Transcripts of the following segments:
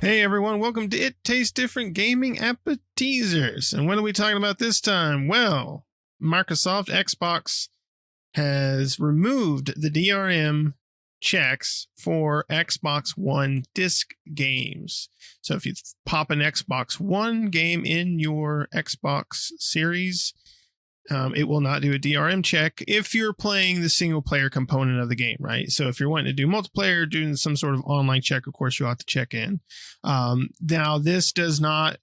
Hey everyone, welcome to It Tastes Different Gaming Appetizers. And what are we talking about this time? Well, Microsoft Xbox has removed the DRM checks for Xbox One disc games. So if you pop an Xbox One game in your Xbox Series, it will not do a DRM check if you're playing the single player component of the game, right? So if you're wanting to do multiplayer, doing some sort of online check, of course, you'll have to check in. Now, this is not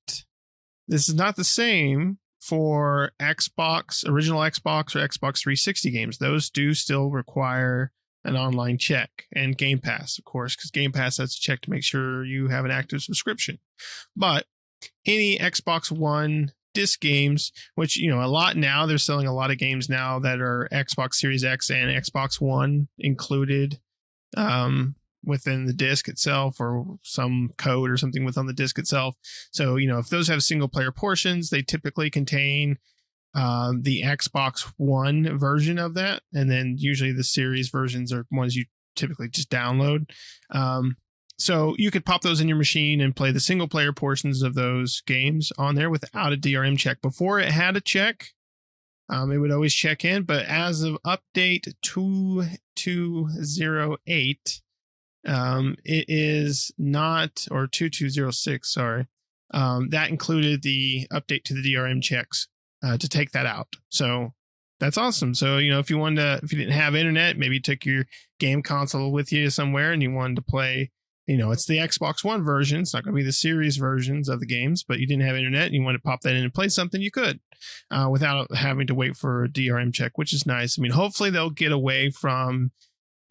the same for Xbox, original Xbox or Xbox 360 games. Those do still require an online check, and Game Pass, of course, because Game Pass has to check to make sure you have an active subscription. But any Xbox One disc games, which, you know, a lot now, they're selling a lot of games now that are Xbox Series X and Xbox One included within the disc itself, or some code or something within the disc itself. So, you know, if those have single player portions, they typically contain the Xbox One version of that, and then usually the series versions are ones you typically just download. So you could pop those in your machine and play the single player portions of those games on there without a DRM check. Before it had a check, it would always check in, but as of update 2208, it is not, or 2206, sorry. That included the update to the DRM checks to take that out. So that's awesome. So, you know, if you didn't have internet, maybe you took your game console with you somewhere and you wanted to play, you know, it's the Xbox One version. It's not going to be the series versions of the games, but you didn't have internet and you want to pop that in and play something, you could without having to wait for a DRM check, which is nice. I mean, hopefully they'll get away from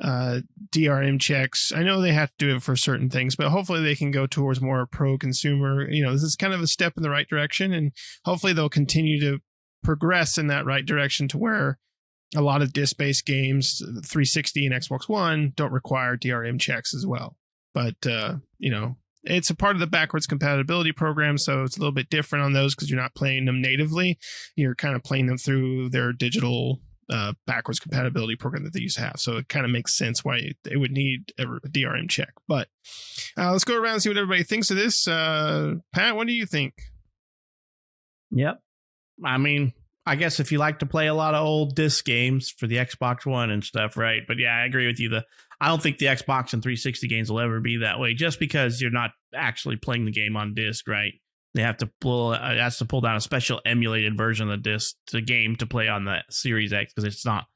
DRM checks. I know they have to do it for certain things, but hopefully they can go towards more pro consumer. You know, this is kind of a step in the right direction, and hopefully they'll continue to progress in that right direction to where a lot of disc-based games, 360 and Xbox One, don't require DRM checks as well. But, you know, it's a part of the backwards compatibility program, so it's a little bit different on those because you're not playing them natively. You're kind of playing them through their digital backwards compatibility program that they used to have. So it kind of makes sense why they would need a DRM check. But let's go around and see what everybody thinks of this. Pat, what do you think? Yep. I mean, I guess if you like to play a lot of old disc games for the Xbox One and stuff, right? But yeah, I agree with you. I don't think the Xbox and 360 games will ever be that way, just because you're not actually playing the game on disc, right? They have to pull down a special emulated version of the game to play on the Series X, because it's not,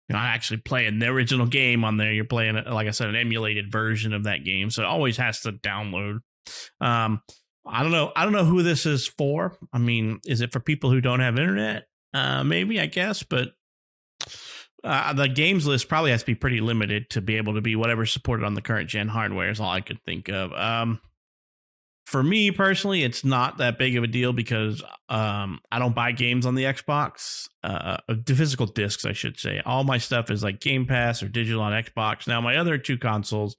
you're not actually playing the original game on there. You're playing, like I said, an emulated version of that game, so it always has to download. I don't know who this is for. I mean, is it for people who don't have internet? Maybe, I guess, but the games list probably has to be pretty limited to be able to be whatever's supported on the current gen hardware is all I could think of. For me personally, it's not that big of a deal because I don't buy games on the Xbox, the physical discs, I should say. All my stuff is like Game Pass or digital on Xbox. Now, my other two consoles,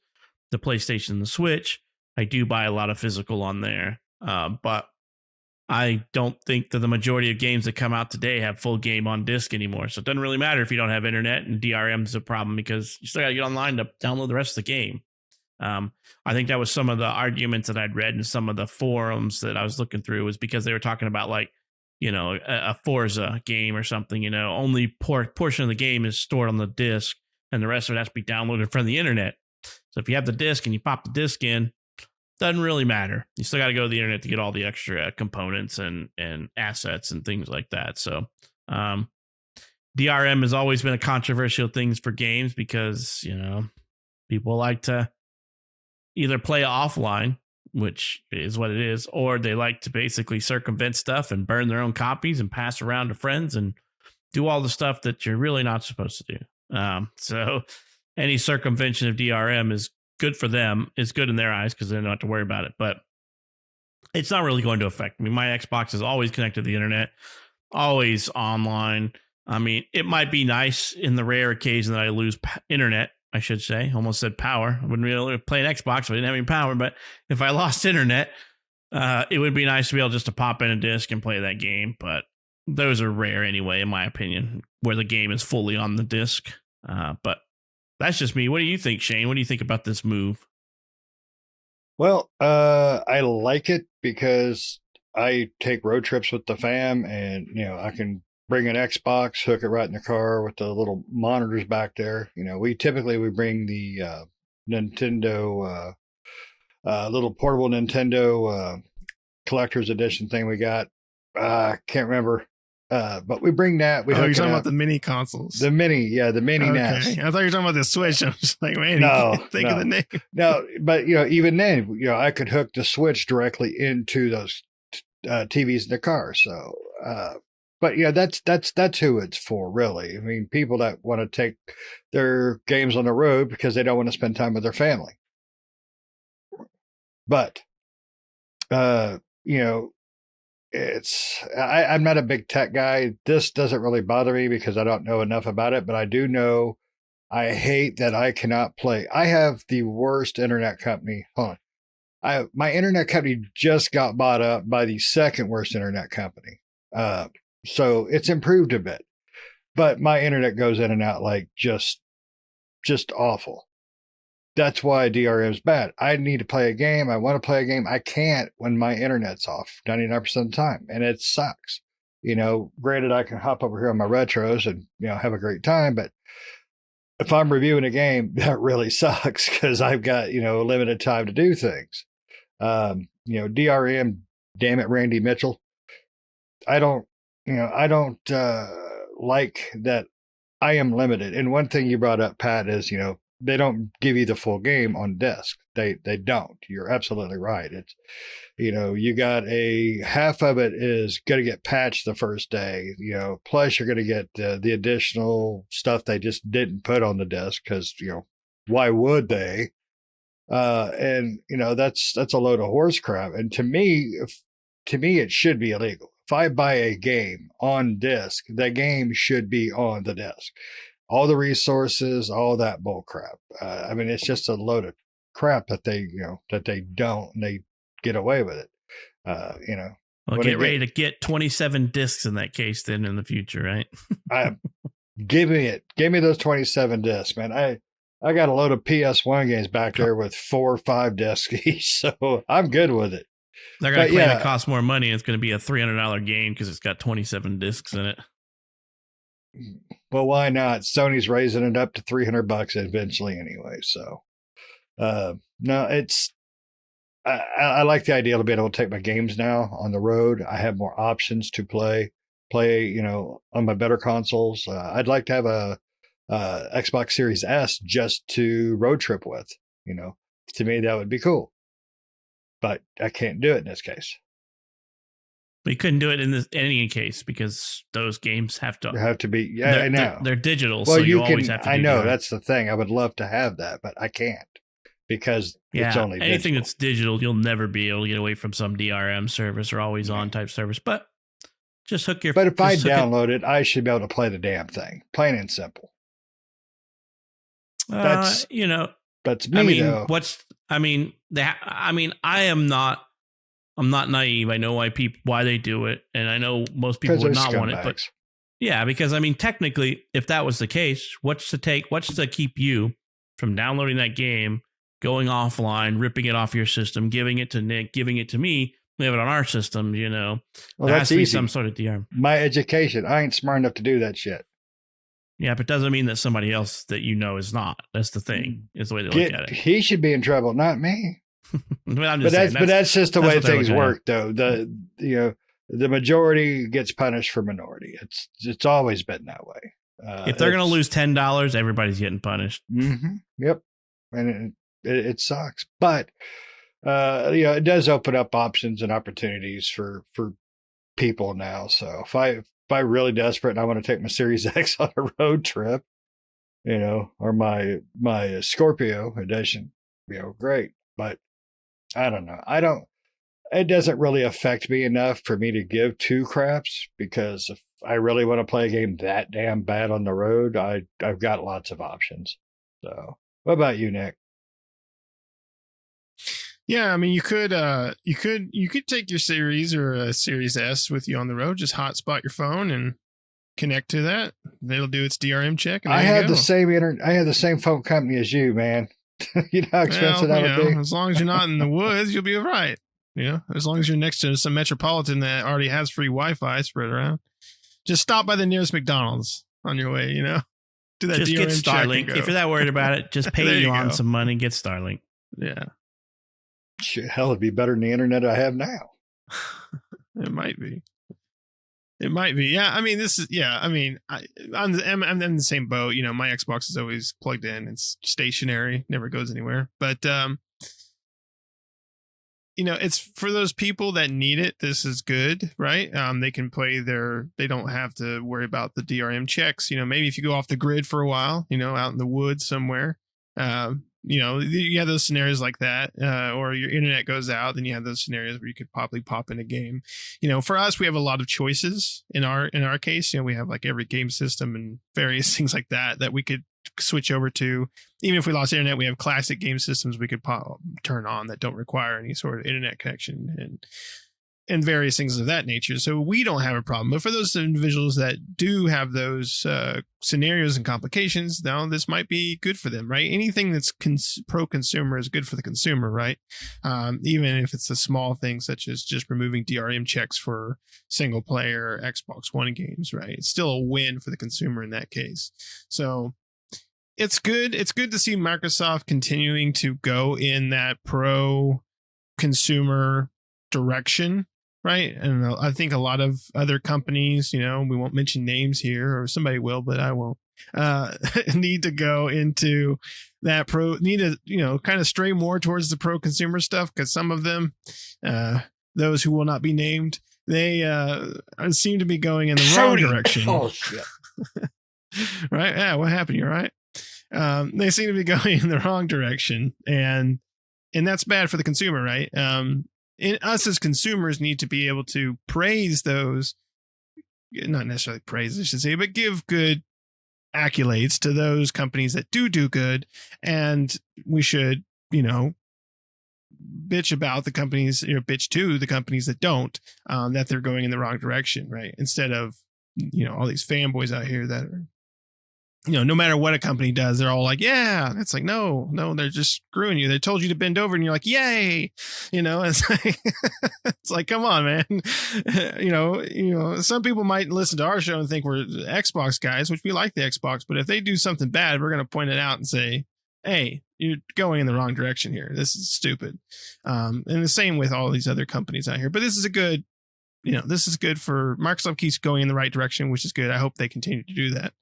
the PlayStation and the Switch, I do buy a lot of physical on there, but I don't think that the majority of games that come out today have full game on disc anymore. So it doesn't really matter if you don't have internet, and DRM is a problem because you still got to get online to download the rest of the game. I think that was some of the arguments that I'd read in some of the forums that I was looking through, was because they were talking about, like, you know, a Forza game or something, you know, only portion of the game is stored on the disc and the rest of it has to be downloaded from the internet. So if you have the disc and you pop the disc in, doesn't really matter. You still got to go to the internet to get all the extra components and assets and things like that. So DRM has always been a controversial thing for games because, you know, people like to either play offline, which is what it is, or they like to basically circumvent stuff and burn their own copies and pass around to friends and do all the stuff that you're really not supposed to do. So any circumvention of DRM is good for them. It's good in their eyes because they don't have to worry about it, but it's not really going to affect me. My Xbox is always connected to the internet, always online. I mean, it might be nice in the rare occasion that I lose internet, I should say. Almost said power. I wouldn't really play an Xbox if I didn't have any power, but if I lost internet, it would be nice to be able just to pop in a disc and play that game. But those are rare anyway, in my opinion, where the game is fully on the disc. But that's just me. What do you think, Shane? What do you think about this move? Well, I like it because I take road trips with the fam, and I can bring an Xbox, hook it right in the car with the little monitors back there. We bring the Nintendo, little portable Nintendo collector's edition thing we got. Can't remember, but we bring that. We Oh, hook you're it talking about up. the mini consoles. The mini NES. Okay. I thought you were talking about the Switch. I was just like, man, you No, can't think of the name. no. But even then, I could hook the Switch directly into those TVs in the car. So, but that's who it's for, really. I mean, people that want to take their games on the road because they don't want to spend time with their family. But, uh, you know, I'm not a big tech guy. This doesn't really bother me because I don't know enough about it, but I do know I hate that I cannot play. I have the worst internet company. Hold on. My internet company just got bought up by the second worst internet company. So it's improved a bit, but my internet goes in and out like just awful. That's why DRM is bad. I need to play a game. I want to play a game. I can't when my internet's off 99% of the time, and it sucks. Granted, I can hop over here on my retros and have a great time, but if I'm reviewing a game, that really sucks because I've got limited time to do things. DRM, damn it, Randy Mitchell. I don't like that I am limited. And one thing you brought up, Pat, is they don't give you the full game on disc. They don't. You're absolutely right. It's you got a half of it is going to get patched the first day. Plus you're going to get the additional stuff they just didn't put on the disc because why would they? And that's a load of horse crap. And to me, it should be illegal. If I buy a game on disc, the game should be on the disc. All the resources, all that bull crap. I mean, it's just a load of crap that they don't, and they get away with it. Well, get ready to get 27 discs in that case then in the future, right? Give me those 27 discs, man. I got a load of PS1 games back there with 4 or 5 discs each, so I'm good with it. They're going to claim it costs more money. It's going to be a $300 game because it's got 27 discs in it. Well, why not? Sony's raising it up to $300 eventually anyway. So, no, it's, I like the idea of being able to take my games now on the road. I have more options to play, on my better consoles. I'd like to have a Xbox Series S just to road trip with, to me, that would be cool, but I can't do it in this case. But you couldn't do it in any case because those games have to be. Yeah, I know they're digital. Well, so you always have to. I know that's the thing. I would love to have that, but I can't because it's only anything digital. That's digital. You'll never be able to get away from some DRM service or always on type service. But just hook your. But if I download it, I should be able to play the damn thing, plain and simple. That's that's me though. I'm not naive. I know why they do it, and I know most people would not want it. But yeah, because technically, if that was the case, what's to keep you from downloading that game, going offline, ripping it off your system, giving it to Nick, giving it to me? We have it on our system. Well, there has to be some sort of DRM. My education. I ain't smart enough to do that shit. Yeah, but it doesn't mean that somebody else that is not. That's the thing. Is the way they look at it. He should be in trouble, not me. But that's just the way things work, though. The majority gets punished for minority. It's always been that way. If they're going to lose $10, everybody's getting punished. Mm-hmm, yep, and it sucks. But it does open up options and opportunities for people now. So if I'm really desperate and I want to take my Series X on a road trip, or my Scorpio edition, great. But I don't know. It doesn't really affect me enough for me to give two craps, because if I really want to play a game that damn bad on the road, I've got lots of options. So what about you, Nick? Yeah, I mean, you could take your Series or a Series S with you on the road. Just hotspot your phone and connect to that. It'll do its DRM check. And I have the same phone company as you, man. You know how expensive that would be? As long as you're not in the woods, you'll be all right. As long as you're next to some metropolitan that already has free Wi-Fi spread around. Just stop by the nearest McDonald's on your way, Do that just DRM get check Starlink. If you're that worried about it, just pay Elon some money, get Starlink. Yeah. Shit, hell, it'd be better than the internet I have now. It might be. Yeah. I mean, I'm in the same boat. My Xbox is always plugged in. It's stationary, never goes anywhere. But, it's for those people that need it. This is good, right? They can play they don't have to worry about the DRM checks. Maybe if you go off the grid for a while, out in the woods somewhere, you have those scenarios like that, or your internet goes out, then you have those scenarios where you could probably pop in a game. For us, we have a lot of choices in our case. We have like every game system and various things like that we could switch over to. Even if we lost internet, we have classic game systems we could turn on that don't require any sort of internet connection and various things of that nature. So we don't have a problem. But for those individuals that do have those scenarios and complications, now this might be good for them, right? Anything that's pro-consumer is good for the consumer, right? Even if it's a small thing such as just removing DRM checks for single player Xbox One games, right? It's still a win for the consumer in that case. So it's good. It's good to see Microsoft continuing to go in that pro-consumer direction. Right. And I think a lot of other companies, we won't mention names here, or somebody will, but I won't, need to go into that need to, kind of stray more towards the pro consumer stuff, because some of them, those who will not be named, they seem to be going in the wrong direction. Oh, shit. Right. Yeah. What happened? You're right. They seem to be going in the wrong direction, and that's bad for the consumer. Right. And us as consumers need to be able to praise those, not necessarily praise, I should say, but give good accolades to those companies that do good. And we should, bitch about the companies, bitch to the companies that don't, that they're going in the wrong direction, right? Instead of, all these fanboys out here that are, no matter what a company does, they're all like, yeah. It's like, no, they're just screwing you. They told you to bend over and you're like, yay. It's like, come on, man. Some people might listen to our show and think we're Xbox guys, which we like the Xbox, but if they do something bad, we're going to point it out and say, hey, you're going in the wrong direction here. This is stupid. And the same with all these other companies out here, but this is good for Microsoft. Keeps going in the right direction, which is good. I hope they continue to do that.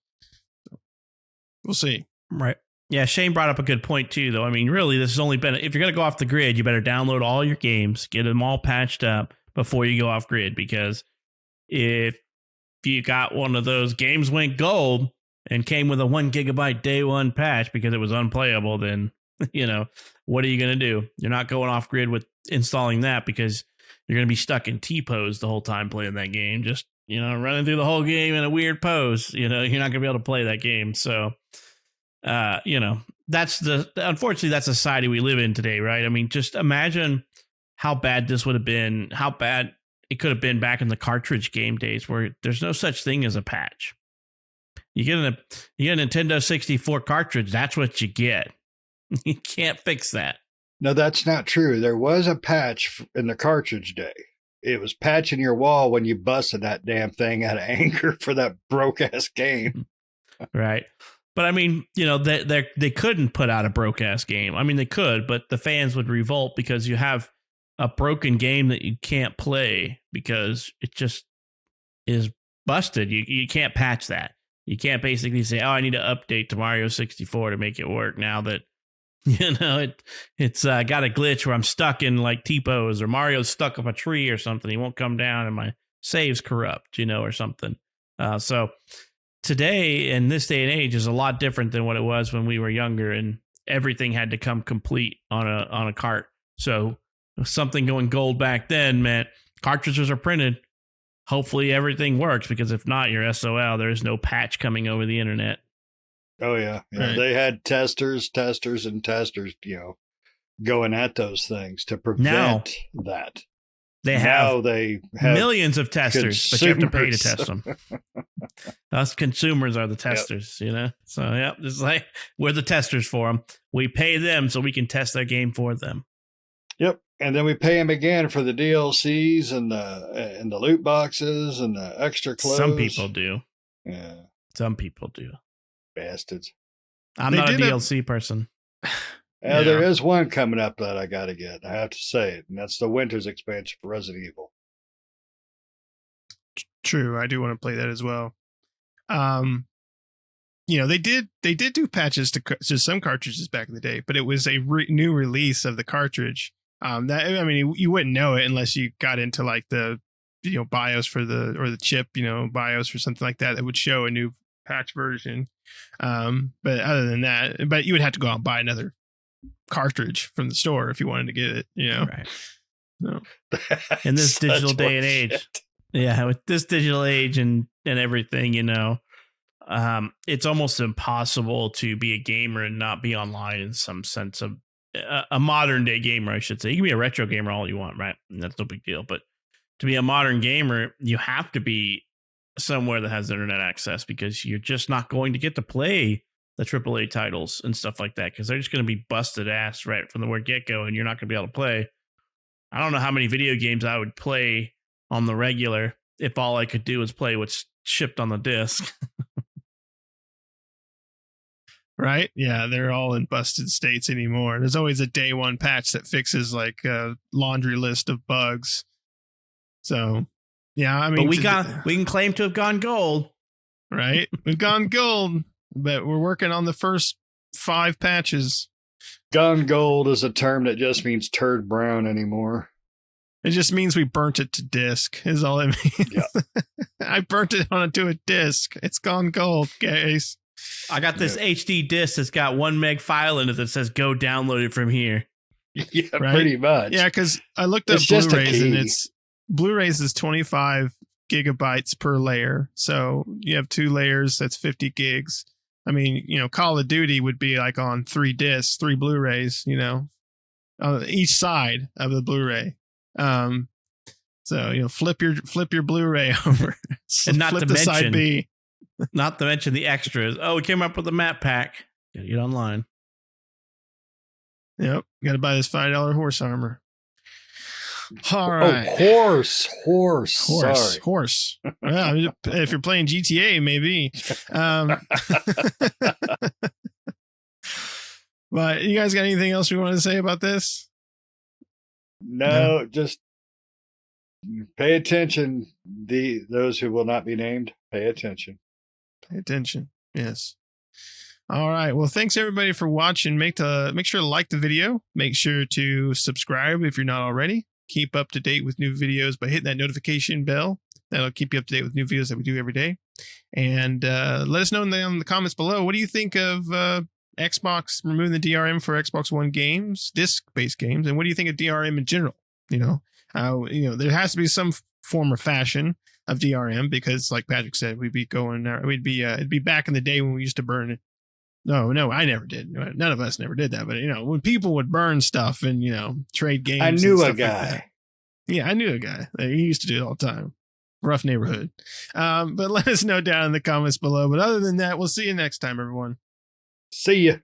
We'll see. Right. Yeah. Shane brought up a good point too, though. I mean, really, this has only been, if you're going to go off the grid, you better download all your games, get them all patched up before you go off grid. Because if you got one of those games went gold and came with a 1 gigabyte day one patch because it was unplayable, then, what are you going to do? You're not going off grid with installing that, because you're going to be stuck in T-pose the whole time playing that game. Just, running through the whole game in a weird pose, you're not going to be able to play that game. So, unfortunately, that's the society we live in today, right? I mean, just imagine how bad this would have been, how bad it could have been back in the cartridge game days, where there's no such thing as a patch. You get a Nintendo 64 cartridge, that's what you get. You can't fix that. No, that's not true. There was a patch in the cartridge day. It was patching your wall when you busted that damn thing out of anger for that broke ass game. Right. But I mean, they couldn't put out a broke ass game. I mean, they could, but the fans would revolt because you have a broken game that you can't play because it just is busted. You can't patch that. You can't basically say, oh, I need to update to Mario 64 to make it work now that, it's got a glitch where I'm stuck in like T-pose, or Mario's stuck up a tree or something. He won't come down and my save's corrupt, or something. So today, in this day and age, is a lot different than what it was when we were younger, and everything had to come complete on a cart. So something going gold back then meant cartridges are printed. Hopefully everything works, because if not, you're SOL. There is no patch coming over the internet. Oh, yeah. Right. They had testers, going at those things to prevent that. They have millions of testers, but you have to pay to test them. Us consumers are the testers, you know? So, yeah, just like we're the testers for them. We pay them so we can test their game for them. Yep. And then we pay them again for the DLCs and the loot boxes and the extra clothes. Some people do. Yeah. Some people do. Bastards. I'm not a DLC person. There is one coming up that I got to get. I have to say it. And that's the Winter's expansion for Resident Evil. True. I do want to play that as well. They did do patches to some cartridges back in the day, but it was a new release of the cartridge. You wouldn't know it unless you got into like the BIOS or the chip BIOS or something like that would show a new patch version. But other than that, but you would have to go out and buy another cartridge from the store if you wanted to get it. Right. So. In this digital day and age, with this digital age and everything, it's almost impossible to be a gamer and not be online in some sense of a modern day gamer, I should say. You can be a retro gamer all you want, right? And that's no big deal. But to be a modern gamer, you have to be somewhere that has internet access because you're just not going to get to play the AAA titles and stuff like that because they're just going to be busted ass right from the word get-go and you're not going to be able to play. I don't know how many video games I would play on the regular if all I could do is play what's shipped on the disc. Right? Yeah, they're all in busted states anymore. There's always a day one patch that fixes like a laundry list of bugs. So, yeah, I mean, but we can claim to have gone gold, right? We've gone gold, but we're working on the first 5 patches. Gone gold is a term that just means turd brown anymore. It just means we burnt it to disk is all it means. Yeah. I burnt it onto a disk. It's gone gold, guys. I got this HD disc that's got 1 meg file in it that says go download it from here. Yeah, right? Pretty much. Yeah, because I looked up Blu-rays and it's Blu-rays is 25 gigabytes per layer. So you have 2 layers, that's 50 gigs. I mean, Call of Duty would be like on 3 discs, 3 Blu-rays, on each side of the Blu-ray. So flip your Blu-ray over and not flip to the mention side B. Not to mention the extras. Oh, we came up with a map pack. Gotta get online. Yep. Got to buy this $5 horse armor. All right. Oh, horse. Sorry. Horse. Well, if you're playing GTA, maybe. But you guys got anything else we want to say about this? No, just pay attention. Those who will not be named, pay attention. Pay attention. Yes. All right. Well, thanks everybody for watching. Make sure to like the video. Make sure to subscribe if you're not already. Keep up to date with new videos by hitting that notification bell. That'll keep you up to date with new videos that we do every day. And let us know in the comments below. What do you think of Xbox removing the DRM for Xbox One games, disc-based games? And what do you think of DRM in general? There has to be some form or fashion of DRM because, like Patrick said, it'd be back in the day when we used to burn it. No, I never did. None of us never did that. But when people would burn stuff and trade games, I knew a guy. Like yeah, I knew a guy. He used to do it all the time. Rough neighborhood. But let us know down in the comments below. But other than that, we'll see you next time, everyone. See ya.